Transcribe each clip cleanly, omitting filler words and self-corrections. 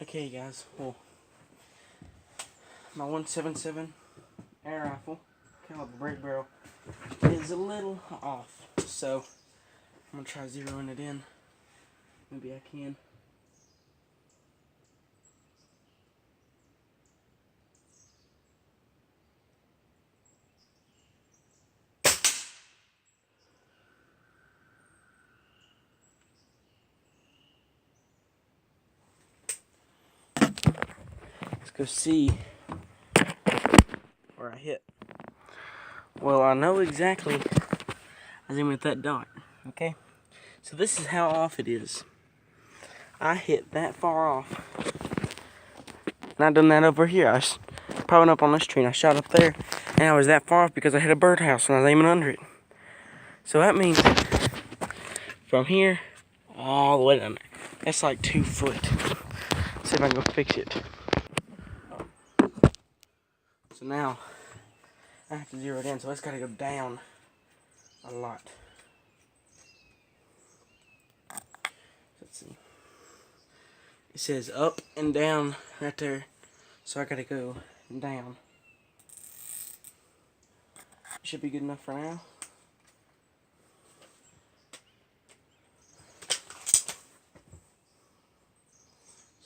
Okay guys, well, my 177 air rifle caliber break barrel is a little off, so I'm gonna try zeroing it in. Maybe I can. Let's go see where I hit. Well, I know exactly. I was aiming at that dot. Okay, so this is how off it is. I hit that far off, and I done that over here. I was probably up on this tree, and I shot up there, and I was that far off because I hit a birdhouse and I was aiming under it. So that means from here all the way down there, that's like 2 foot. Let's see if I can go fix it. So now I have to zero it in, so it's got to go down a lot. Let's see. It says up and down right there, so I got to go down. Should be good enough for now.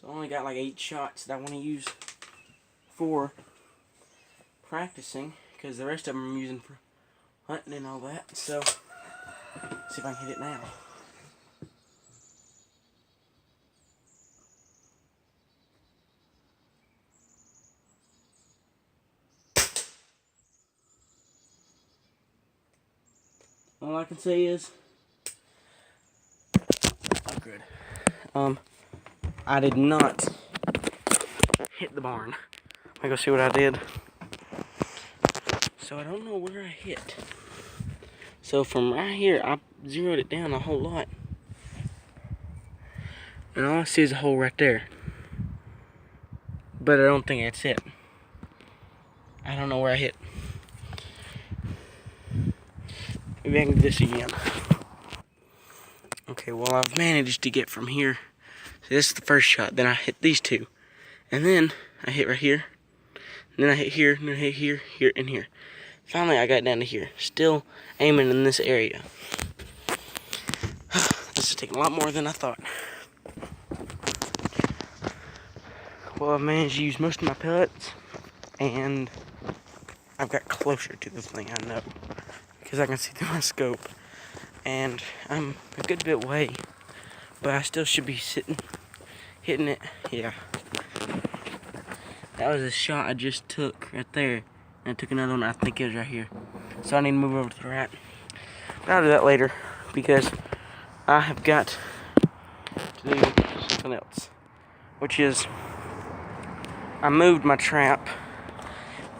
So I only got like 8 shots that I want to use for practicing, because the rest of them I'm using for hunting and all that. So, see if I can hit it now. All I can say is, oh good. I did not hit the barn. Let me go see what I did. So I don't know where I hit. So from right here, I zeroed it down a whole lot. And all I see is a hole right there. But I don't think that's it. I don't know where I hit. Maybe I can do this again. Okay, well I've managed to get from here. So this is the first shot. Then I hit these two. And then I hit right here. And then I hit here, and then I hit here, here, and here. Finally I got down to here. Still aiming in this area. This is taking a lot more than I thought. Well, I've managed to use most of my pellets, and I've got closer to the thing, I know, because I can see through my scope, and I'm a good bit away, but I still should be hitting it. Yeah, that was a shot I just took right there, and I took another one. I think it was right here, so I need to move over to the right, but I'll do that later, because I have got to do something else, which is I moved my trap,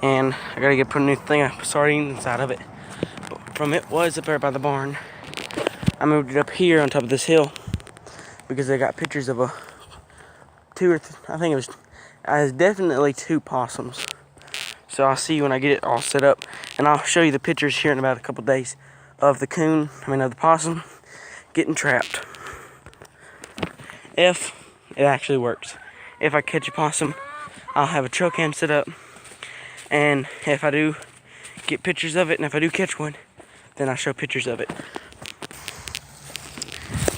and I gotta put a new thing of sardines inside of it. But from it was up there by the barn, I moved it up here on top of this hill because I got pictures of I think it was definitely 2 possums. So I'll see you when I get it all set up, and I'll show you the pictures here in about a couple days of the of the possum getting trapped. If it actually works. If I catch a possum, I'll have a trail cam set up, and if I do get pictures of it, and if I do catch one, then I'll show pictures of it.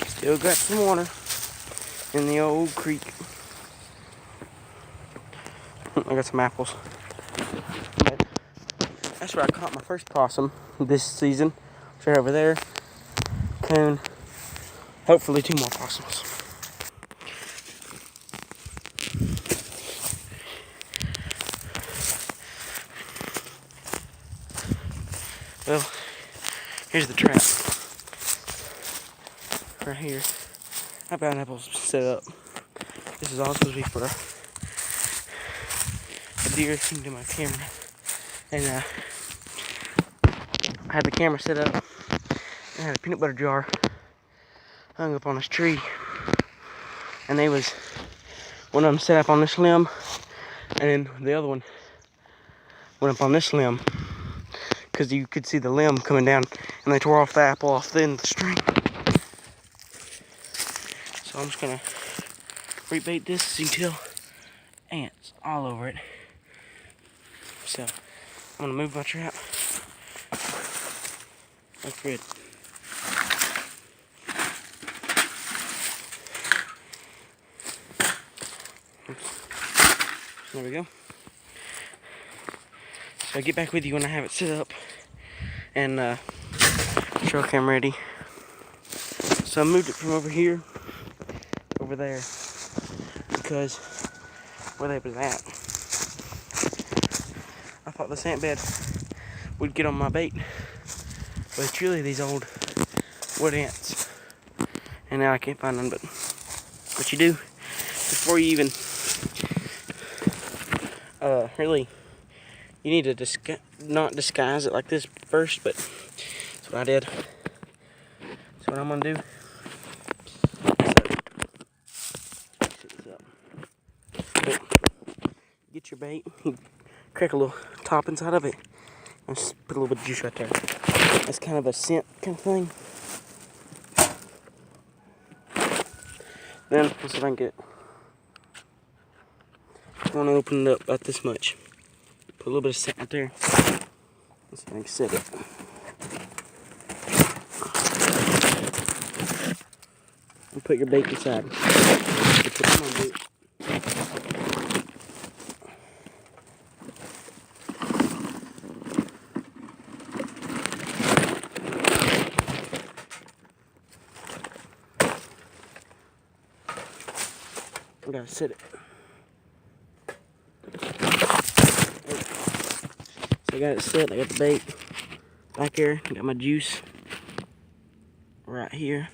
Still got some water in the old creek. I got some apples. But that's where I caught my first possum this season. It's right over there. Coon. Hopefully 2 more possums. Well, here's the trap. Right here. I've got apples set up. This is all supposed to be for a deer thing to my camera. And I had the camera set up. And I had a peanut butter jar hung up on this tree. And one of them set up on this limb. And then the other one went up on this limb, because you could see the limb coming down, and they tore off the apple off the end of the string. So I'm just gonna fruit bait this, you can tell ants all over it. So I'm gonna move my trap. That's good. There we go. So I'll get back with you when I have it set up and trail cam ready. So I moved it from over here over there because where they was at, I thought the ant bed would get on my bait, but it's really these old wood ants, and now I can't find them. But what you do before you even really, you need to not disguise it like this first, but that's what I did. That's what I'm gonna do. So, get your bait, you crack a little top inside of it, and just put a little bit of juice right there. That's kind of a scent kind of thing. Then, let's see if I can get it. I want to open it up about this much. Put a little bit of scent right there. Let's see if I can set it. And put your bait inside. You put them on bait. I gotta set it. So I got it set. I got the bait back here. I got my juice right here.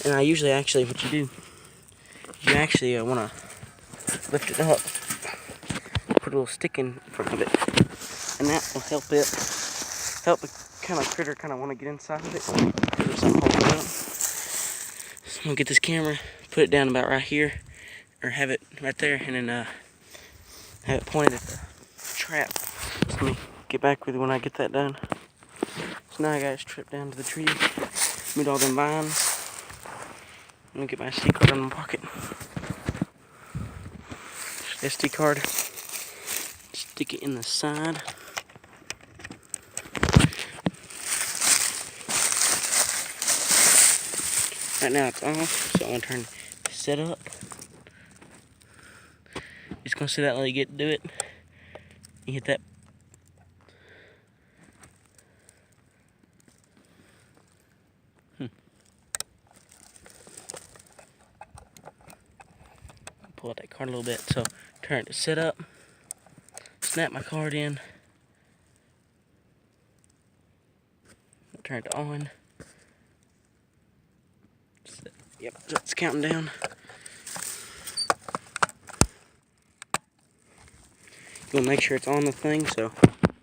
And I usually actually, what you do, you actually want to lift it up, put a little stick in front of it, and that will help the kind of critter kind of want to get inside of it. There's something holding it up. So I'm gonna get this camera, put it down about right here, or have it right there, and then have it pointed at the trap. So let me get back with you when I get that done. So now I got this trip down to the tree, meet all them vines. I'm gonna get my SD card in my pocket. SD card. Stick it in the side. Right now it's off, so I'm gonna turn set up. Just gonna sit out and let you do it. You hit that. Pull out that card a little bit. So turn it to set up. Snap my card in. Turn it to on. Yep, it's counting down. You want to make sure it's on the thing, so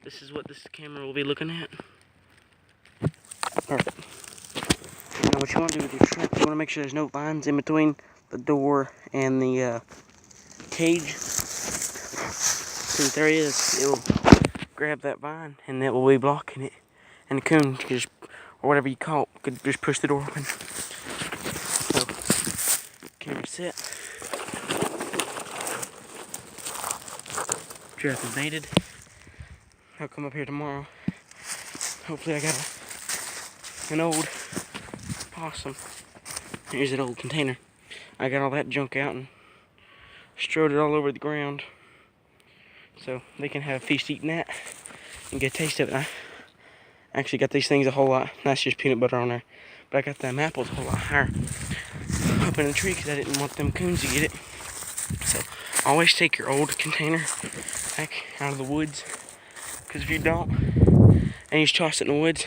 this is what this camera will be looking at. Perfect. Now what you want to do with your trap, you want to make sure there's no vines in between the door and the cage. Since there is, it will grab that vine and it will be blocking it. And the coon, just, or whatever you caught, could just push the door open. So, camera set. Trap is baited. I'll come up here tomorrow. Hopefully I got an old possum. Here's that old container. I got all that junk out and strode it all over the ground. So they can have a feast eating that and get a taste of it. I actually got these things a whole lot. That's just peanut butter on there. But I got them apples a whole lot higher up in the tree because I didn't want them coons to get it. So always take your old container back out of the woods. Because if you don't, and you just toss it in the woods,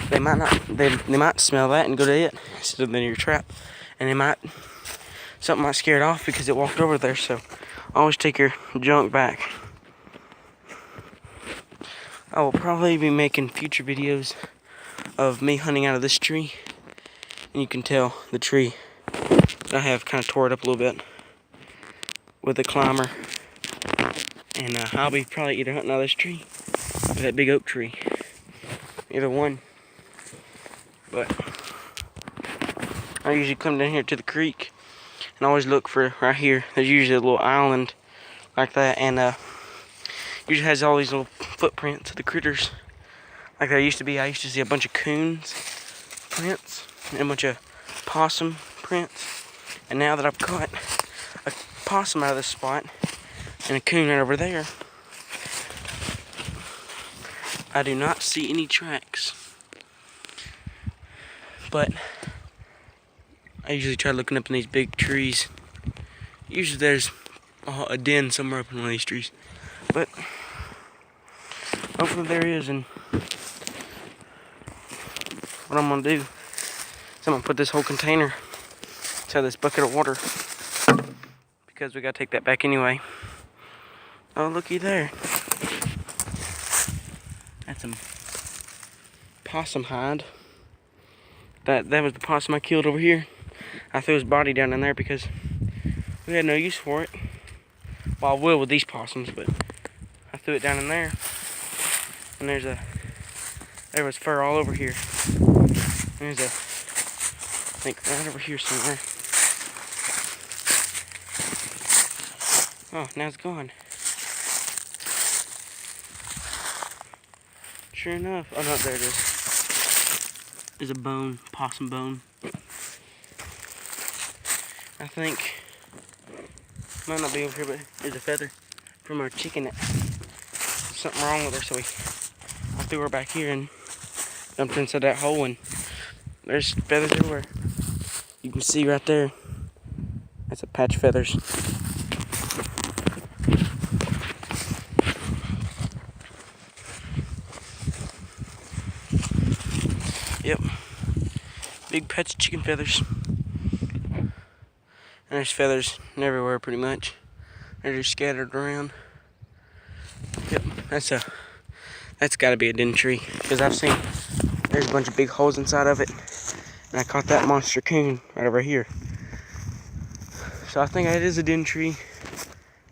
they might smell that and go to it instead of in your trap. And something might scare it off because it walked over there. So always take your junk back. I will probably be making future videos of me hunting out of this tree. And you can tell the tree, I have kind of tore it up a little bit with the climber. And I'll be probably either hunting out of this tree or that big oak tree. Either one. But I usually come down here to the creek and always look for right here. There's usually a little island like that, and usually has all these little footprints of the critters. Like there used to be, I used to see a bunch of coons prints and a bunch of possum prints. And now that I've caught a possum out of this spot and a coon right over there, I do not see any tracks. But I usually try looking up in these big trees. Usually there's a den somewhere up in one of these trees. But hopefully there is, and what I'm gonna do is I'm gonna put this whole container inside this bucket of water because we gotta take that back anyway. Oh, looky there. That's some possum hide. That was the possum I killed over here. I threw his body down in there because we had no use for it. Well, I will with these possums, but I threw it down in there. And there was fur all over here. There's I think right over here somewhere. Oh, now it's gone. Sure enough. Oh no, there it is. There's a bone, possum bone. I think, might not be over here, but there's a feather from our chicken. There's something wrong with her, so I threw her back here and dumped her inside that hole, and there's feathers everywhere. You can see right there, that's a patch of feathers. Yep, big patch of chicken feathers. And there's feathers everywhere pretty much. They're just scattered around. Yep, that's gotta be a den tree, because I've seen there's a bunch of big holes inside of it. And I caught that monster coon right over here. So I think it is a den tree.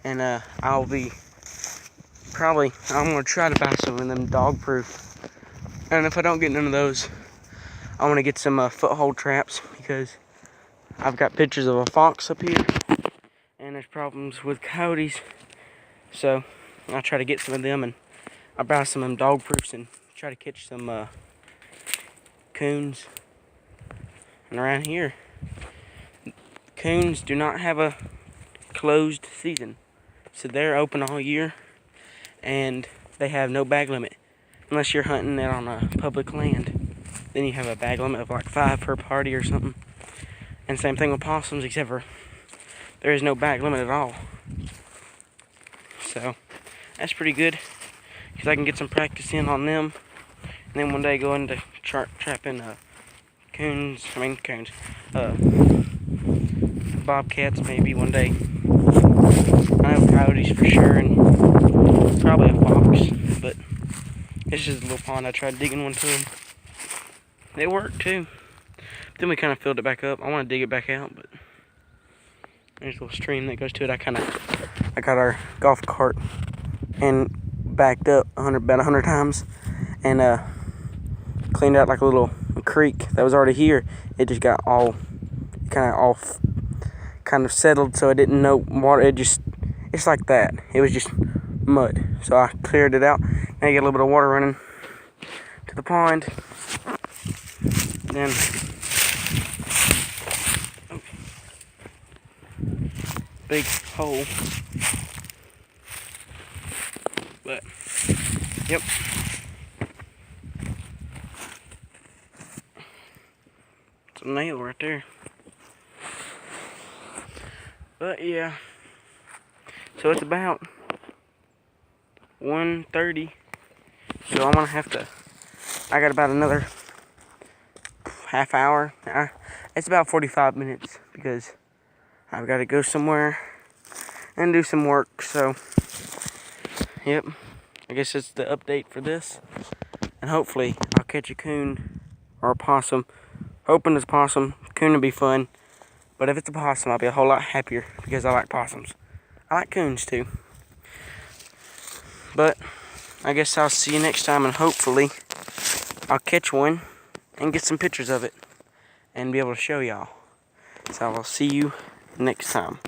And I'm gonna try to buy some of them dog proof. And if I don't get none of those, I wanna get some foothold traps, because I've got pictures of a fox up here. And there's problems with coyotes. So I'll try to get some of them, and I'll buy some of them dog proofs and try to catch some coons. And around here, coons do not have a closed season. So they're open all year, and they have no bag limit. Unless you're hunting it on a public land. Then you have a bag limit of like 5 per party or something. And same thing with possums, except for there is no bag limit at all. So that's pretty good, because I can get some practice in on them, and then one day go into trapping coons, bobcats maybe one day. I know coyotes for sure, and probably a fox, but it's just a little pond. I tried digging one to them. They worked too. Then we kind of filled it back up. I want to dig it back out, but there's a little stream that goes to it. I got our golf cart and backed up about 100 times, and cleaned out like a little creek that was already here. It just got all kind of settled, so it didn't know water. It's like that. It was just mud. So I cleared it out. Now you get a little bit of water running to the pond. Then big hole. But yep. It's a nail right there. But yeah. So it's about 1:30. So I'm gonna have to, I got about another half hour. It's about 45 minutes, because I've got to go somewhere and do some work. So yep, I guess that's the update for this, and hopefully I'll catch a coon or a possum. Hoping it's a possum. Coon will be fun, but if it's a possum, I'll be a whole lot happier, because I like possums. I like coons too. But I guess I'll see you next time, and hopefully I'll catch one and get some pictures of it and be able to show y'all. So I will see you next time.